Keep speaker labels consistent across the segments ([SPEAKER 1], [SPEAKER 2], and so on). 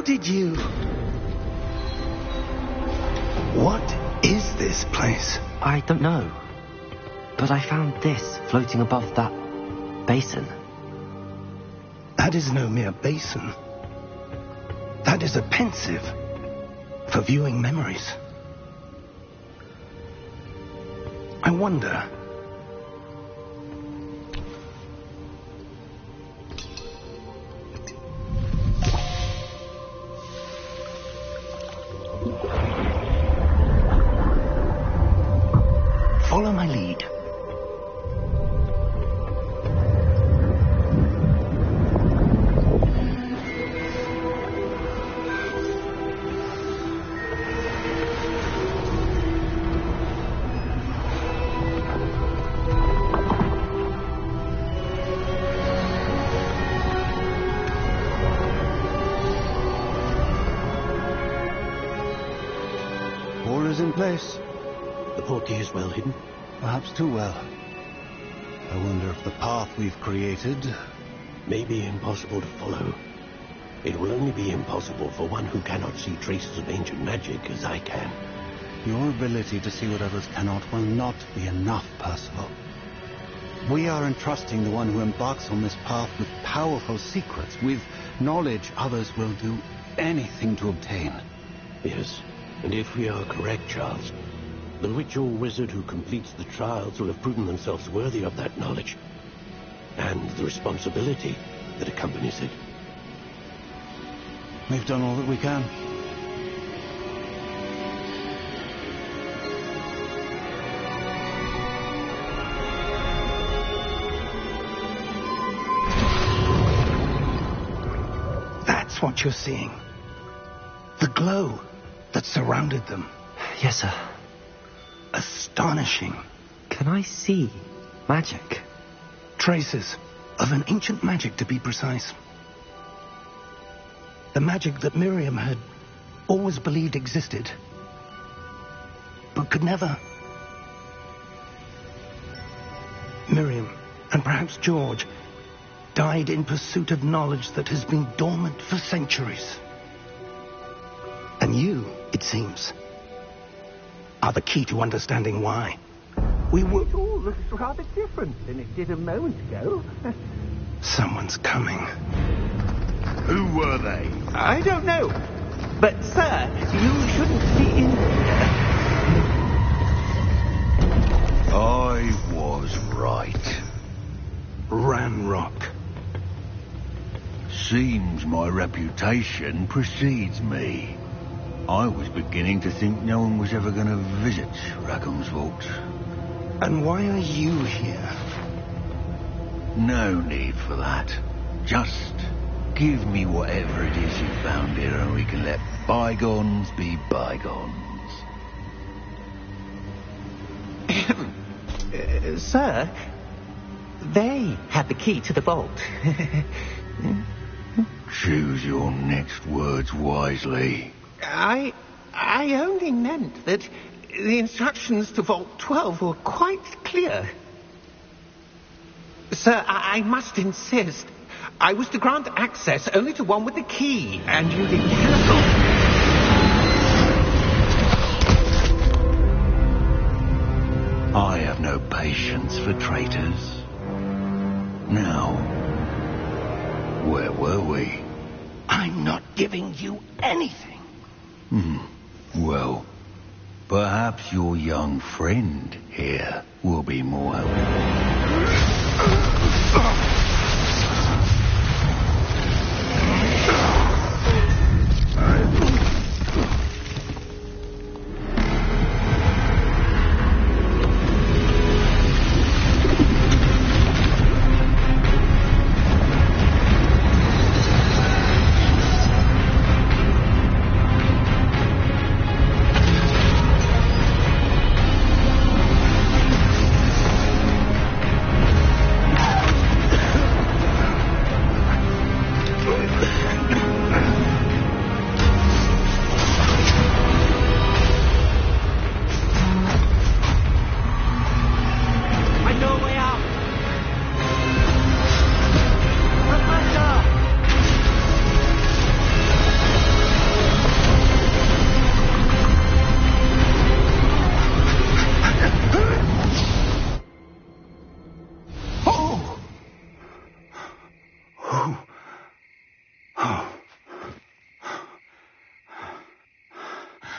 [SPEAKER 1] did you... What is this place?
[SPEAKER 2] I don't know. But I found this floating above that basin.
[SPEAKER 1] That is no mere basin. That is a pensive for viewing memories. I wonder... Follow my lead.
[SPEAKER 3] All is in place.
[SPEAKER 4] The portkey is well hidden.
[SPEAKER 3] Perhaps too well. I wonder if the path we've created...
[SPEAKER 4] may be impossible to follow. It will only be impossible for one who cannot see traces of ancient magic as I can.
[SPEAKER 3] Your ability to see what others cannot will not be enough, Percival. We are entrusting the one who embarks on this path with powerful secrets, with knowledge others will do anything to obtain.
[SPEAKER 4] Yes, and if we are correct, Charles, the witch or wizard who completes the trials will have proven themselves worthy of that knowledge, and the responsibility that accompanies it.
[SPEAKER 3] We've done all that we can.
[SPEAKER 1] That's what you're seeing. The glow that surrounded them.
[SPEAKER 2] Yes, sir.
[SPEAKER 1] Astonishing.
[SPEAKER 2] Can I see magic?
[SPEAKER 1] Traces of an ancient magic, to be precise. The magic that Miriam had always believed existed, but could never. Miriam, and perhaps George, died in pursuit of knowledge that has been dormant for centuries. And you, it seems, are the key to understanding why. We were...
[SPEAKER 5] It all looks rather different than it did a moment ago.
[SPEAKER 1] Someone's coming.
[SPEAKER 6] Who were they?
[SPEAKER 5] I don't know. But, sir, you shouldn't be in...
[SPEAKER 6] I was right.
[SPEAKER 1] Ranrock.
[SPEAKER 6] Seems my reputation precedes me. I was beginning to think no one was ever going to visit Rackham's vault.
[SPEAKER 1] And why are you here?
[SPEAKER 6] No need for that. Just give me whatever it is you found here and we can let bygones be bygones.
[SPEAKER 5] Sir, they had the key to the vault.
[SPEAKER 6] Choose your next words wisely.
[SPEAKER 5] I only meant that the instructions to Vault 12 were quite clear. Sir, I must insist. I was to grant access only to one with the key, and you didn't cancel.
[SPEAKER 6] I have no patience for traitors. Now, where were we?
[SPEAKER 1] I'm not giving you anything.
[SPEAKER 6] Well, perhaps your young friend here will be more helpful.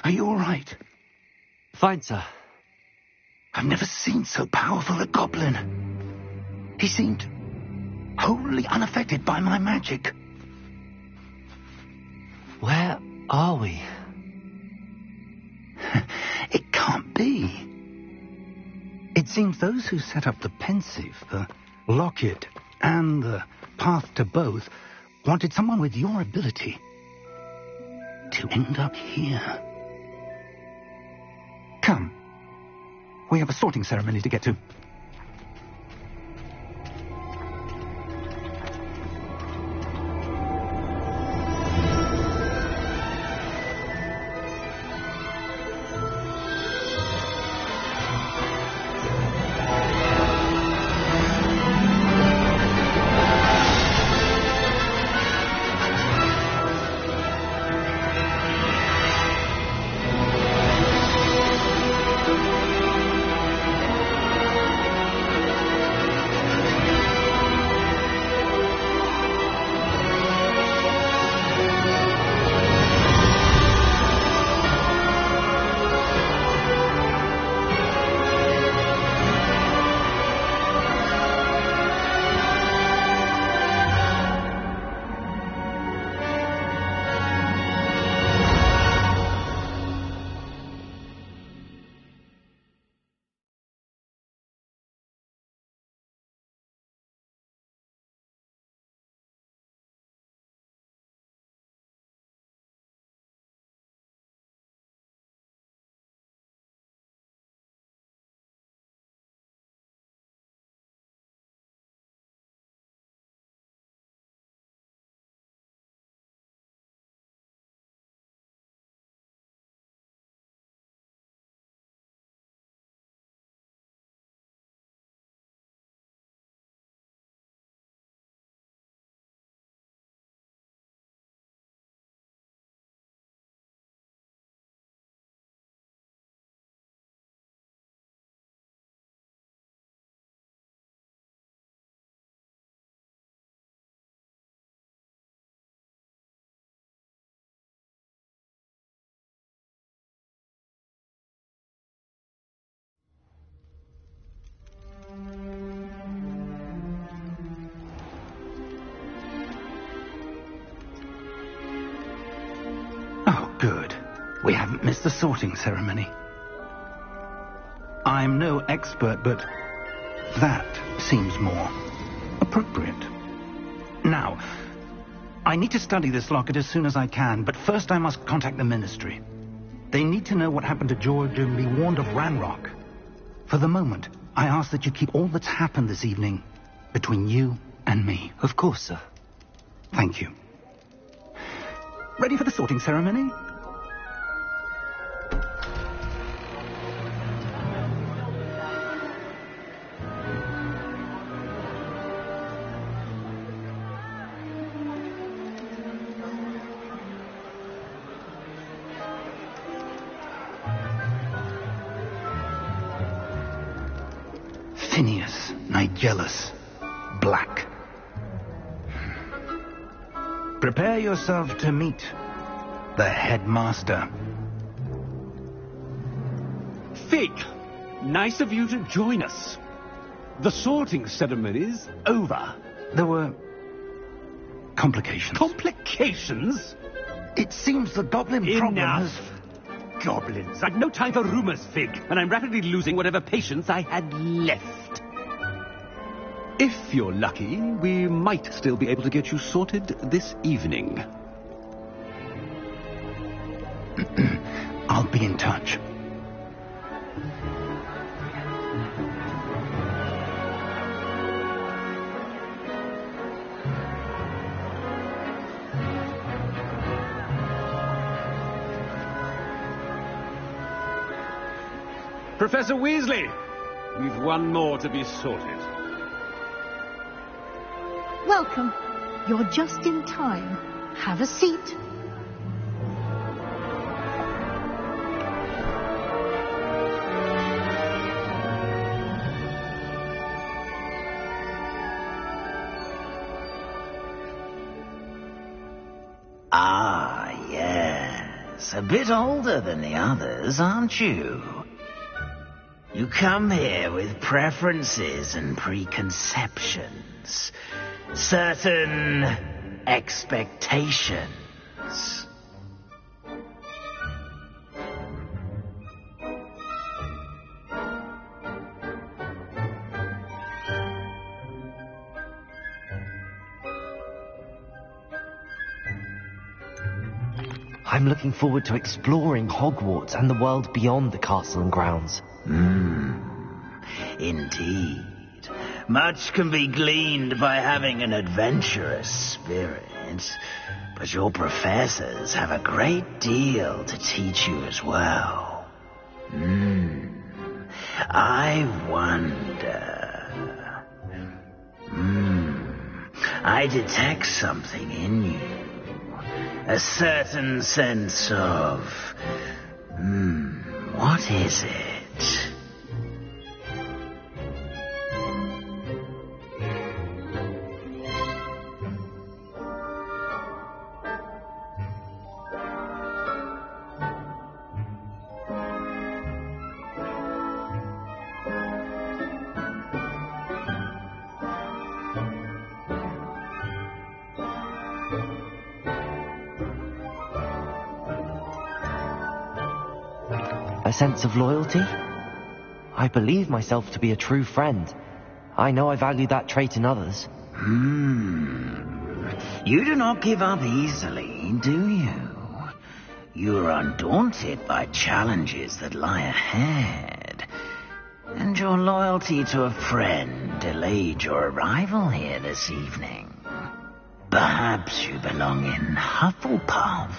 [SPEAKER 1] Are you all right?
[SPEAKER 2] Fine, sir.
[SPEAKER 1] I've never seen so powerful a goblin. He seemed wholly unaffected by my magic.
[SPEAKER 2] Where are we?
[SPEAKER 1] It can't be. It seems those who set up the pensive, the locket, and the path to both wanted someone with your ability to end up here. Come. We have a sorting ceremony to get to. Good. We haven't missed the sorting ceremony. I'm no expert, but that seems more appropriate. Now, I need to study this locket as soon as I can, but first I must contact the Ministry. They need to know what happened to George and be warned of Ranrock. For the moment, I ask that you keep all that's happened this evening between you and me.
[SPEAKER 2] Of course, sir.
[SPEAKER 1] Thank you. Ready for the sorting ceremony? Phineas Nigellus Black. Prepare yourself to meet the headmaster.
[SPEAKER 7] Fig, nice of you to join us. The sorting ceremony's over.
[SPEAKER 1] There were complications.
[SPEAKER 7] Complications?
[SPEAKER 1] It seems the goblin problem has...
[SPEAKER 7] Goblins. I've no time for rumors, Fig, and I'm rapidly losing whatever patience I had left. If you're lucky, we might still be able to get you sorted this evening.
[SPEAKER 1] I'll be in touch.
[SPEAKER 7] Professor Weasley, we've one more to be sorted.
[SPEAKER 8] Welcome. You're just in time. Have a seat.
[SPEAKER 6] Ah, yes.
[SPEAKER 9] yes. A bit older than the others, aren't you? You come here with preferences and preconceptions. Certain expectations.
[SPEAKER 2] I'm looking forward to exploring Hogwarts and the world beyond the castle and grounds.
[SPEAKER 9] Indeed. Much can be gleaned by having an adventurous spirit, but your professors have a great deal to teach you as well. I wonder... I detect something in you. A certain sense of... what is it?
[SPEAKER 2] A sense of loyalty? I believe myself to be a true friend. I know I value that trait in others.
[SPEAKER 9] You do not give up easily, do you? You are undaunted by challenges that lie ahead. And your loyalty to a friend delayed your arrival here this evening. Perhaps you belong in Hufflepuff.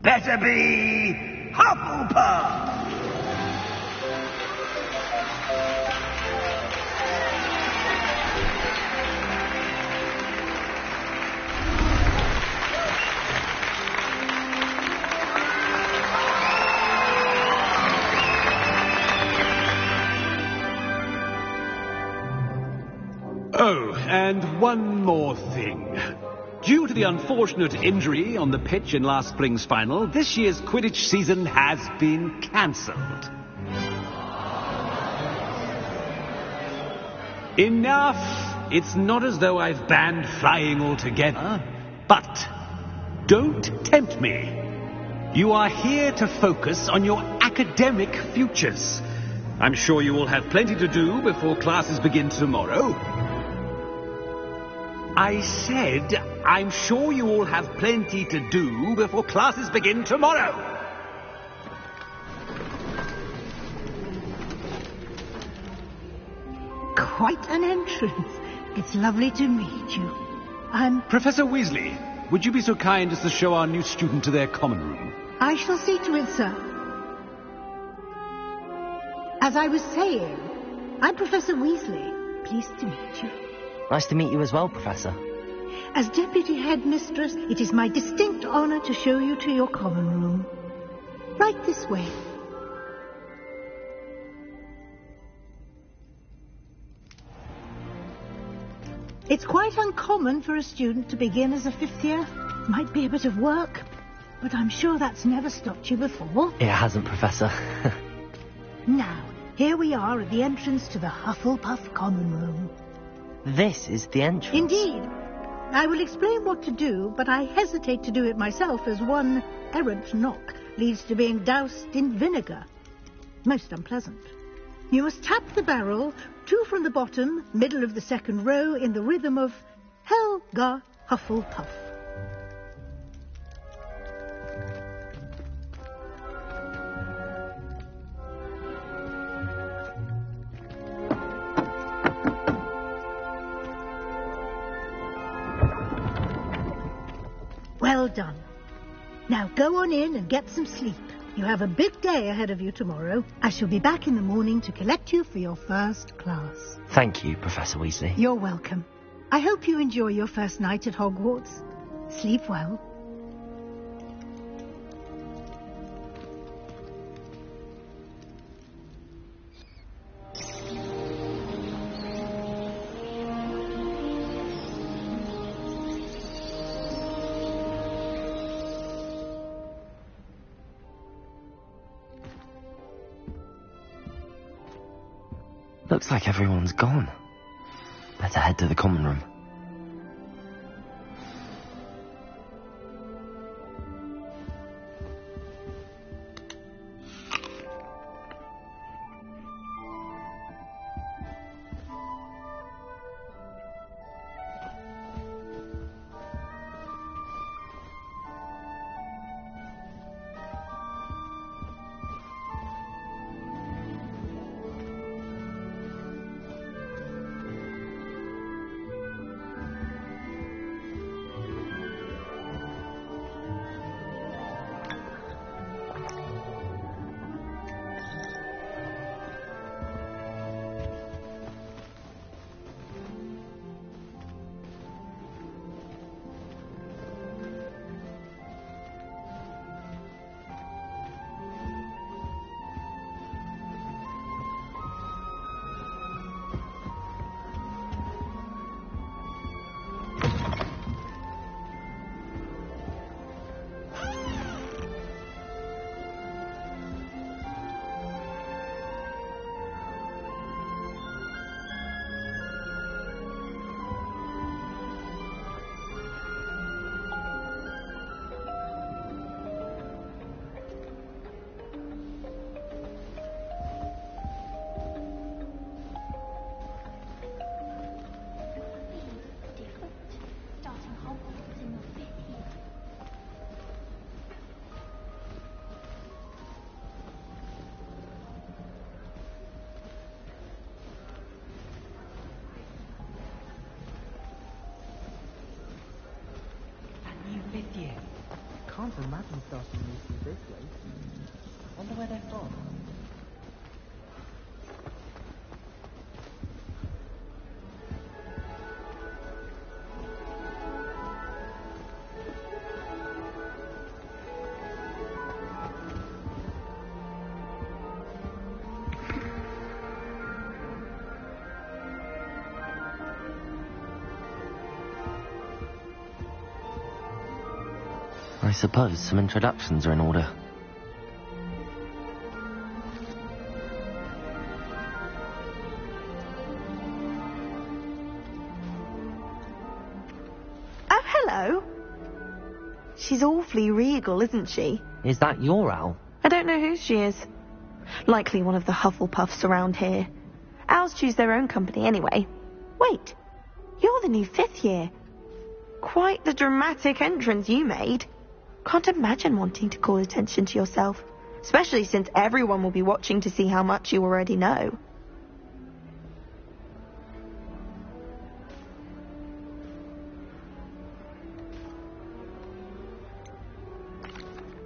[SPEAKER 9] Better be Hufflepuff!
[SPEAKER 7] Oh, and one more thing. Due to the unfortunate injury on the pitch in last spring's final, this year's Quidditch season has been cancelled. Enough! It's not as though I've banned flying altogether. But don't tempt me. You are here to focus on your academic futures. I'm sure you will have plenty to do before classes begin tomorrow. I said, I'm sure you all have plenty to do before classes begin tomorrow.
[SPEAKER 8] Quite an entrance. It's lovely to meet you. I'm...
[SPEAKER 7] Professor Weasley, would you be so kind as to show our new student to their common room?
[SPEAKER 8] I shall see to it, sir. As I was saying, I'm Professor Weasley. Pleased to meet you.
[SPEAKER 2] Nice to meet you as well, Professor.
[SPEAKER 8] As Deputy Headmistress, it is my distinct honor to show you to your common room. Right this way. It's quite uncommon for a student to begin as a fifth year. Might be a bit of work, but I'm sure that's never stopped you before.
[SPEAKER 2] It hasn't, Professor.
[SPEAKER 8] Now, here we are at the entrance to the Hufflepuff common room.
[SPEAKER 2] This is the entrance.
[SPEAKER 8] Indeed. I will explain what to do, but I hesitate to do it myself, as one errant knock leads to being doused in vinegar. Most unpleasant. You must tap the barrel, 2 from the bottom, middle of the second row, in the rhythm of Helga Hufflepuff. Well done. Now go on in and get some sleep. You have a big day ahead of you tomorrow. I shall be back in the morning to collect you for your first class.
[SPEAKER 2] Thank you, Professor Weasley.
[SPEAKER 8] You're welcome. I hope you enjoy your first night at Hogwarts. Sleep well.
[SPEAKER 2] Looks like everyone's gone. Better head to the common room. Can't imagine starting new through this way. Wonder where they're from. I suppose some introductions are in order.
[SPEAKER 10] Oh, hello. She's awfully regal, isn't she?
[SPEAKER 2] Is that your owl?
[SPEAKER 10] I don't know who she is. Likely one of the Hufflepuffs around here. Owls choose their own company anyway. Wait, you're the new 5th year. Quite the dramatic entrance you made. Can't imagine wanting to call attention to yourself, especially since everyone will be watching to see how much you already know.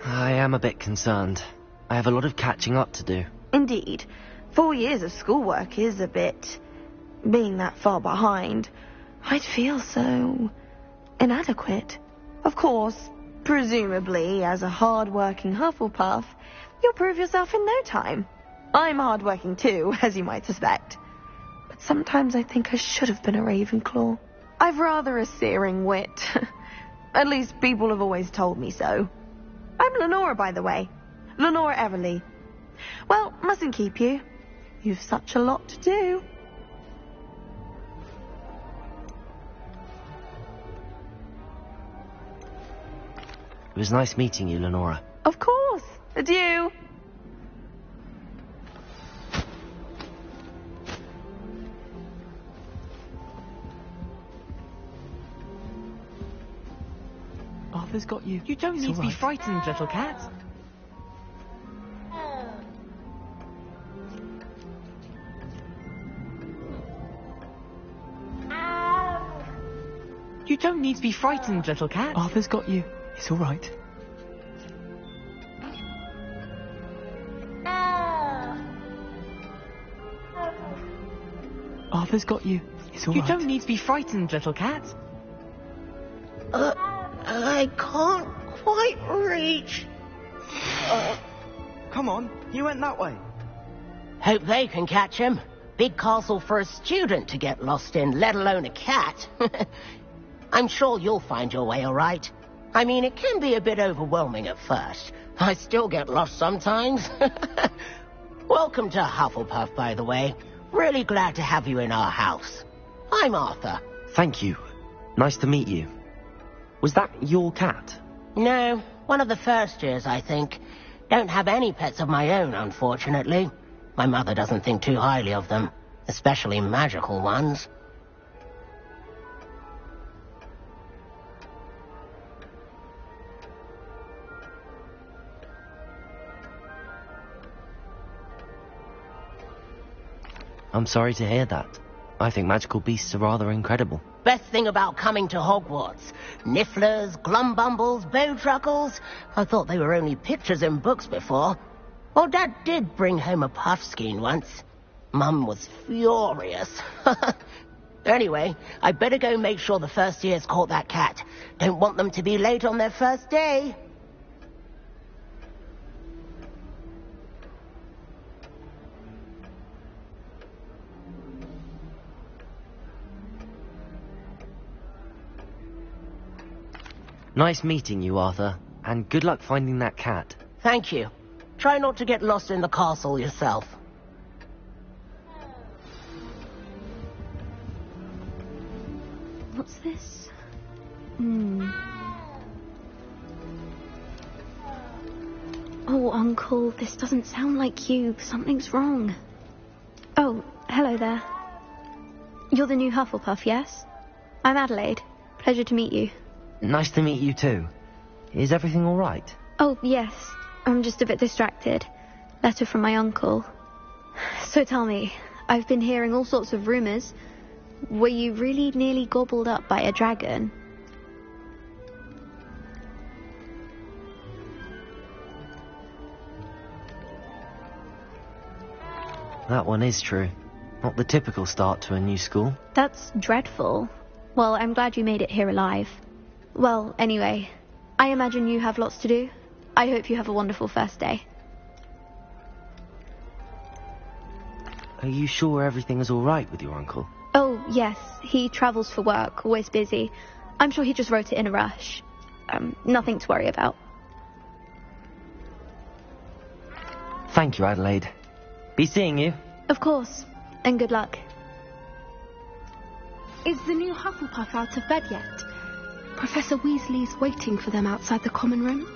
[SPEAKER 2] I am a bit concerned. I have a lot of catching up to do.
[SPEAKER 10] Indeed. 4 years of schoolwork is a bit... Being that far behind, I'd feel so... inadequate. Of course, presumably, as a hard-working Hufflepuff, you'll prove yourself in no time. I'm hard-working too, as you might suspect. But sometimes I think I should have been a Ravenclaw. I've rather a searing wit. At least people have always told me so. I'm Lenora, by the way. Lenora Everly. Well, mustn't keep you. You've such a lot to do.
[SPEAKER 2] It was nice meeting you, Lenora.
[SPEAKER 10] Of course. Adieu.
[SPEAKER 2] Arthur's got you. You don't need to be frightened, little cat. You don't need to be frightened, little cat. Arthur's got you. It's all right. Arthur's got you. It's all right. You don't need to be frightened, little cat.
[SPEAKER 5] I can't quite reach.
[SPEAKER 2] Come on, you went that way.
[SPEAKER 11] Hope they can catch him. Big castle for a student to get lost in, let alone a cat. I'm sure you'll find your way all right. I mean, it can be a bit overwhelming at first. I still get lost sometimes. Welcome to Hufflepuff, by the way. Really glad to have you in our house. I'm Arthur.
[SPEAKER 2] Thank you. Nice to meet you. Was that your cat?
[SPEAKER 11] No, one of the first years, I think. Don't have any pets of my own, unfortunately. My mother doesn't think too highly of them, especially magical ones.
[SPEAKER 2] I'm sorry to hear that. I think magical beasts are rather incredible.
[SPEAKER 11] Best thing about coming to Hogwarts. Nifflers, Glumbumbles, Bowtruckles. I thought they were only pictures in books before. Well, Dad did bring home a Puffskein once. Mum was furious. Anyway, I better go make sure the first years caught that cat. Don't want them to be late on their first day.
[SPEAKER 2] Nice meeting you, Arthur, and good luck finding that cat.
[SPEAKER 11] Thank you. Try not to get lost in the castle yourself.
[SPEAKER 12] What's this? Oh, Uncle, this doesn't sound like you. Something's wrong. Oh, hello there. You're the new Hufflepuff, yes? I'm Adelaide. Pleasure to meet you.
[SPEAKER 2] Nice to meet you too. Is everything all right?
[SPEAKER 12] Oh, yes. I'm just a bit distracted. Letter from my uncle. So tell me, I've been hearing all sorts of rumours. Were you really nearly gobbled up by a dragon?
[SPEAKER 2] That one is true. Not the typical start to a new school.
[SPEAKER 12] That's dreadful. Well, I'm glad you made it here alive. Well, anyway, I imagine you have lots to do. I hope you have a wonderful first day.
[SPEAKER 2] Are you sure everything is all right with your uncle?
[SPEAKER 12] Oh, yes. He travels for work, always busy. I'm sure he just wrote it in a rush. Nothing to worry about.
[SPEAKER 2] Thank you, Adelaide. Be seeing you.
[SPEAKER 12] Of course. And good luck.
[SPEAKER 13] Is the new Hufflepuff out of bed yet? Professor Weasley's waiting for them outside the common room.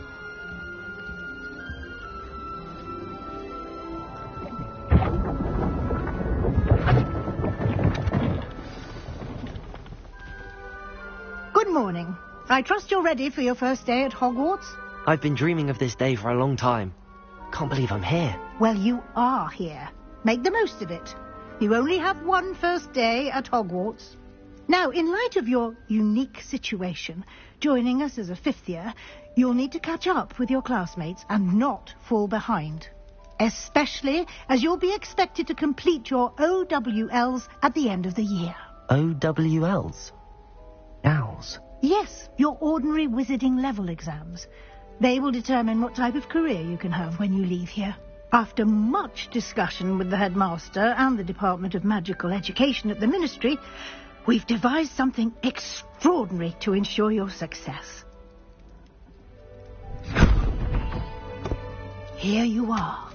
[SPEAKER 8] Good morning. I trust you're ready for your first day at Hogwarts?
[SPEAKER 2] I've been dreaming of this day for a long time. Can't believe I'm here.
[SPEAKER 8] Well, you are here. Make the most of it. You only have one first day at Hogwarts. Now, in light of your unique situation, joining us as a fifth year, you'll need to catch up with your classmates and not fall behind. Especially as you'll be expected to complete your OWLs at the end of the year.
[SPEAKER 2] OWLs? Owls?
[SPEAKER 8] Yes, your ordinary wizarding level exams. They will determine what type of career you can have when you leave here. After much discussion with the headmaster and the Department of Magical Education at the Ministry, we've devised something extraordinary to ensure your success. Here you are.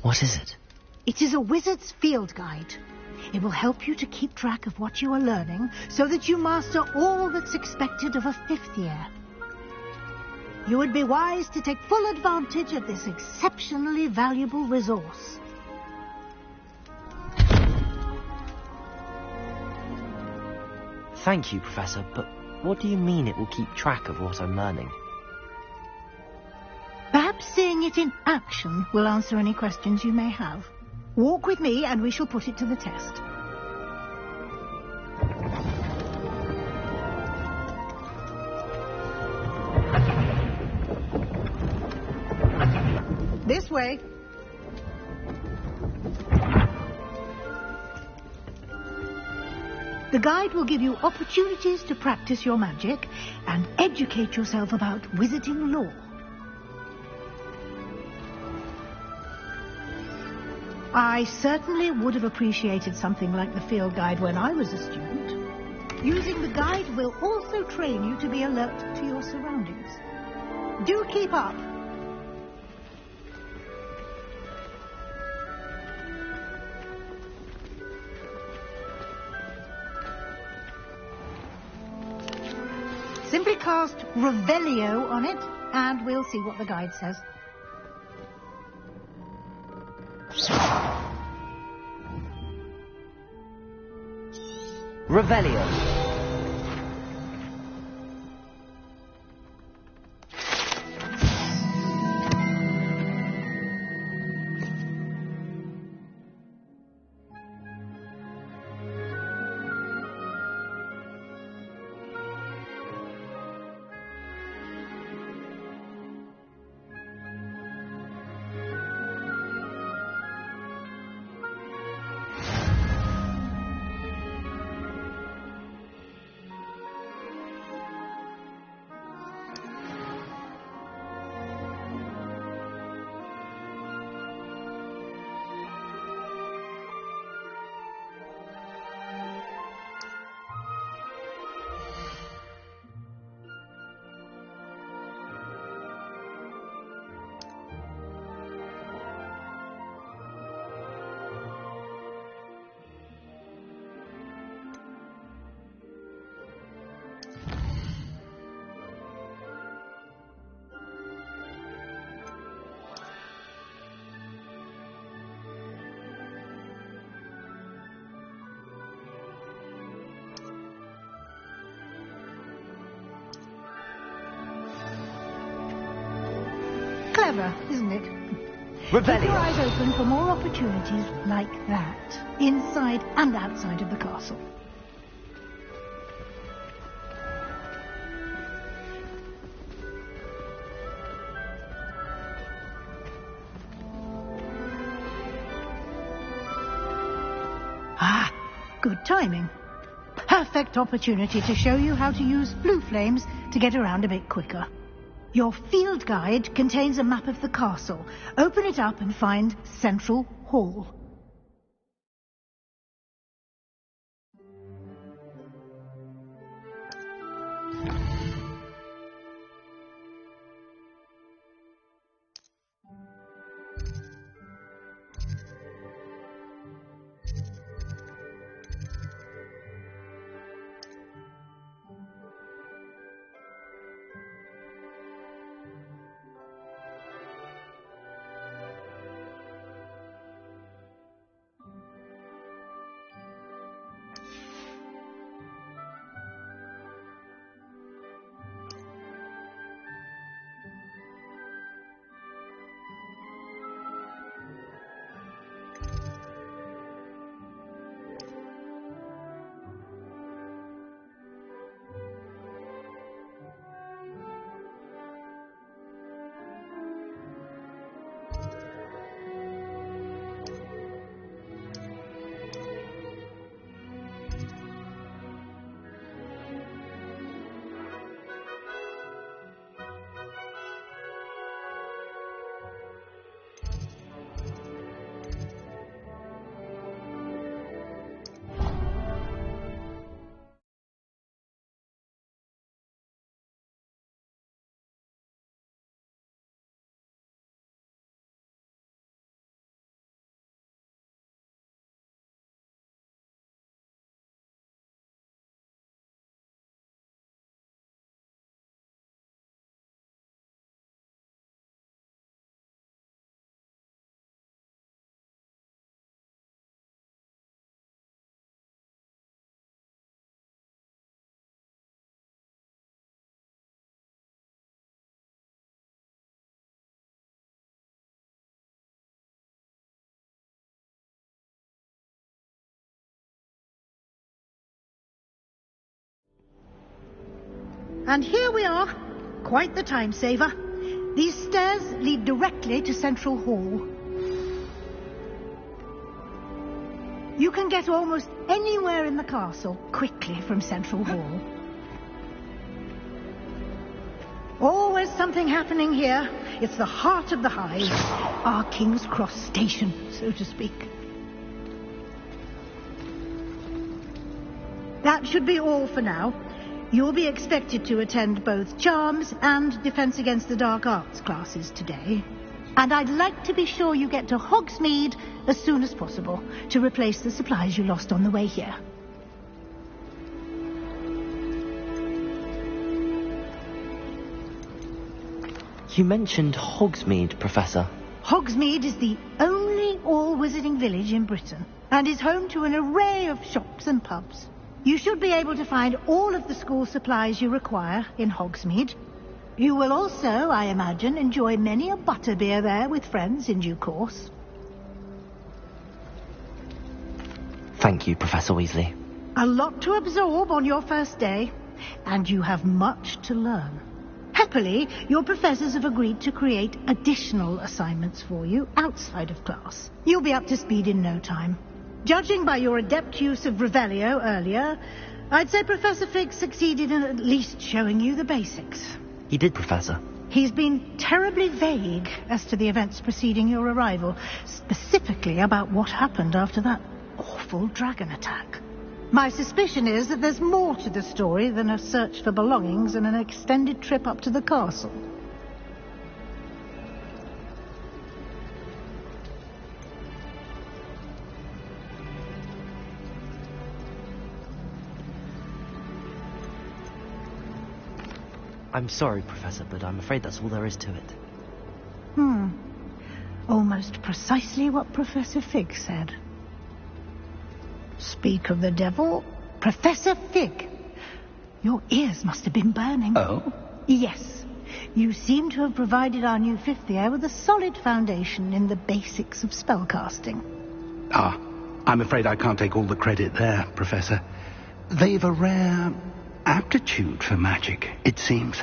[SPEAKER 2] What is it?
[SPEAKER 8] It is a wizard's field guide. It will help you to keep track of what you are learning so that you master all that's expected of a fifth year. You would be wise to take full advantage of this exceptionally valuable resource.
[SPEAKER 2] Thank you, Professor, but what do you mean it will keep track of what I'm learning?
[SPEAKER 8] Perhaps seeing it in action will answer any questions you may have. Walk with me and we shall put it to the test. way. The guide will give you opportunities to practice your magic and educate yourself about wizarding lore. I certainly would have appreciated something like the field guide when I was a student. Using the guide will also train you to be alert to your surroundings. Do keep up. Simply cast Revelio on it, and we'll see what the guide says.
[SPEAKER 2] Revelio.
[SPEAKER 8] Clever, isn't it?
[SPEAKER 2] Revelio.
[SPEAKER 8] Keep your eyes open for more opportunities like that, inside and outside of the castle. Ah, good timing. Perfect opportunity to show you how to use blue flames to get around a bit quicker. Your field guide contains a map of the castle. Open it up and find Central Hall. And here we are. Quite the time saver. These stairs lead directly to Central Hall. You can get almost anywhere in the castle quickly from Central Hall. Always something happening here. It's the heart of the hive, our King's Cross station, so to speak. That should be all for now. You'll be expected to attend both Charms and Defense Against the Dark Arts classes today. And I'd like to be sure you get to Hogsmeade as soon as possible to replace the supplies you lost on the way here.
[SPEAKER 2] You mentioned Hogsmeade, Professor.
[SPEAKER 8] Hogsmeade is the only all-wizarding village in Britain and is home to an array of shops and pubs. You should be able to find all of the school supplies you require in Hogsmeade. You will also, I imagine, enjoy many a butterbeer there with friends in due course.
[SPEAKER 2] Thank you, Professor Weasley.
[SPEAKER 8] A lot to absorb on your first day, and you have much to learn. Happily, your professors have agreed to create additional assignments for you outside of class. You'll be up to speed in no time. Judging by your adept use of Revelio earlier, I'd say Professor Fig succeeded in at least showing you the basics.
[SPEAKER 2] He did, Professor.
[SPEAKER 8] He's been terribly vague as to the events preceding your arrival, specifically about what happened after that awful dragon attack. My suspicion is that there's more to the story than a search for belongings and an extended trip up to the castle.
[SPEAKER 2] I'm sorry, Professor, but I'm afraid that's all there is to it.
[SPEAKER 8] Almost precisely what Professor Fig said. Speak of the devil, Professor Fig. Your ears must have been burning.
[SPEAKER 3] Oh?
[SPEAKER 8] Yes. You seem to have provided our new fifth year with a solid foundation in the basics of spellcasting.
[SPEAKER 1] I'm afraid I can't take all the credit there, Professor. They've a rare aptitude for magic, it seems.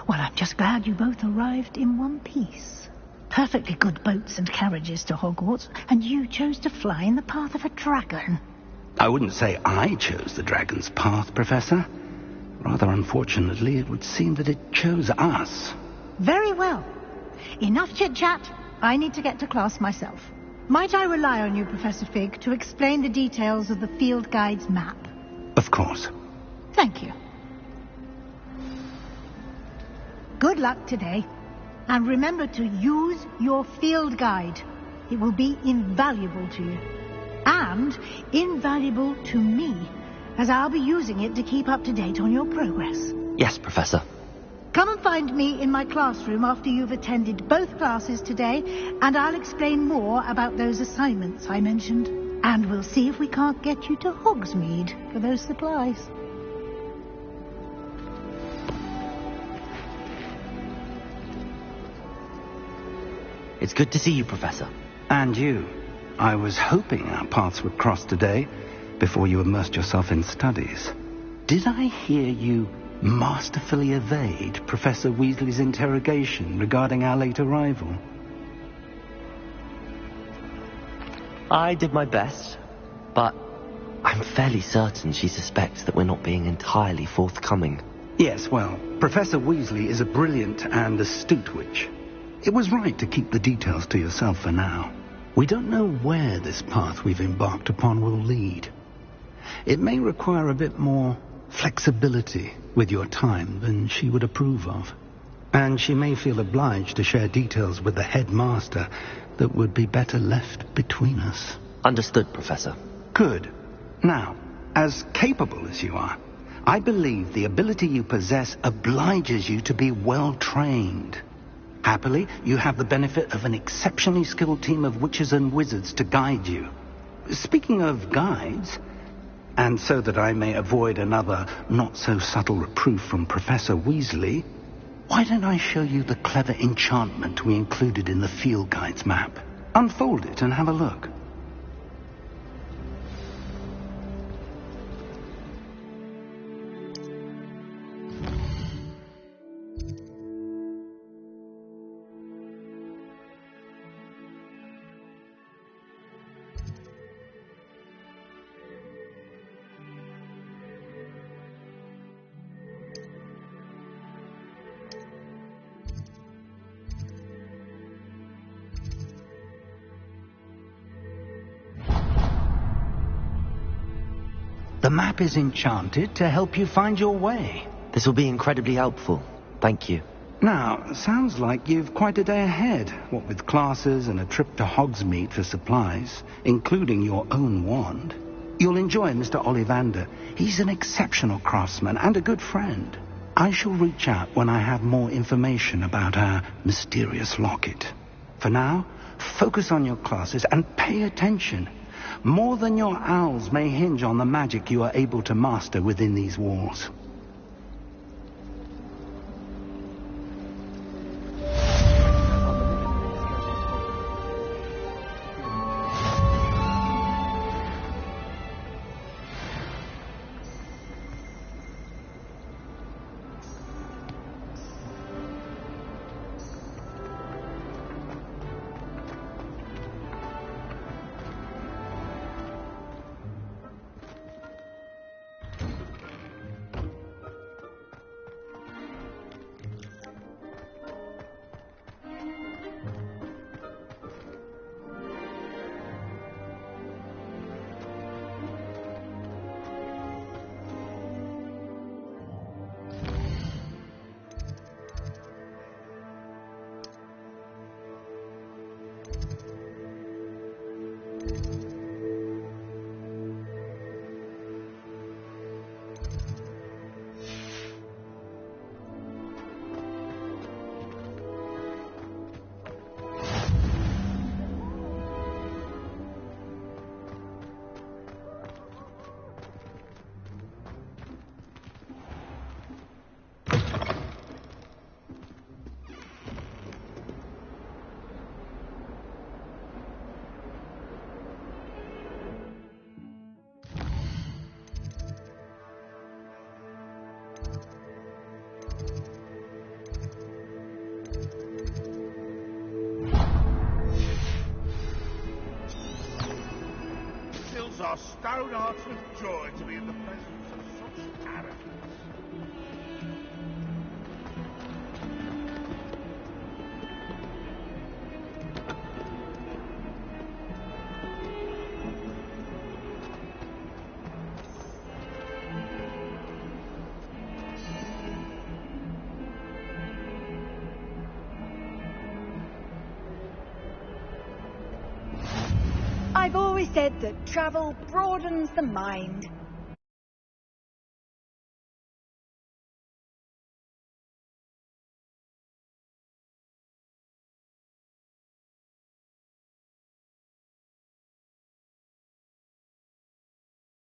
[SPEAKER 8] Well, I'm just glad you both arrived in one piece. Perfectly good boats and carriages to Hogwarts, and you chose to fly in the path of a dragon.
[SPEAKER 1] I wouldn't say I chose the dragon's path, Professor. Rather unfortunately, it would seem that it chose us.
[SPEAKER 8] Very well. Enough chit-chat. I need to get to class myself. Might I rely on you, Professor Fig, to explain the details of the field guide's map?
[SPEAKER 1] Of course.
[SPEAKER 8] Thank you. Good luck today. And remember to use your field guide. It will be invaluable to you. And invaluable to me, as I'll be using it to keep up to date on your progress.
[SPEAKER 2] Yes, Professor.
[SPEAKER 8] Come and find me in my classroom after you've attended both classes today, and I'll explain more about those assignments I mentioned. And we'll see if we can't get you to Hogsmeade for those supplies.
[SPEAKER 2] It's good to see you, Professor.
[SPEAKER 1] And you. I was hoping our paths would cross today, before you immersed yourself in studies. Did I hear you masterfully evade Professor Weasley's interrogation regarding our late arrival?
[SPEAKER 2] I did my best, but I'm fairly certain she suspects that we're not being entirely forthcoming.
[SPEAKER 1] Yes, well, Professor Weasley is a brilliant and astute witch. It was right to keep the details to yourself for now. We don't know where this path we've embarked upon will lead. It may require a bit more flexibility with your time than she would approve of. And she may feel obliged to share details with the headmaster that would be better left between us.
[SPEAKER 2] Understood, Professor.
[SPEAKER 1] Good. Now, as capable as you are, I believe the ability you possess obliges you to be well trained. Happily, you have the benefit of an exceptionally skilled team of witches and wizards to guide you. Speaking of guides, and so that I may avoid another not-so-subtle reproof from Professor Weasley, why don't I show you the clever enchantment we included in the field guide's map? Unfold it and have a look.
[SPEAKER 3] The map is enchanted to help you find your way.
[SPEAKER 2] This will be incredibly helpful. Thank you.
[SPEAKER 3] Now, sounds like you've quite a day ahead, what with classes and a trip to Hogsmeade for supplies, including your own wand. You'll enjoy Mr. Ollivander. He's an exceptional craftsman and a good friend. I shall reach out when I have more information about our mysterious locket. For now, focus on your classes and pay attention. More than your owls may hinge on the magic you are able to master within these walls.
[SPEAKER 14] Our stone hearts with joy to be in the presence of such arrogance.
[SPEAKER 15] I've always said that travel broadens the mind.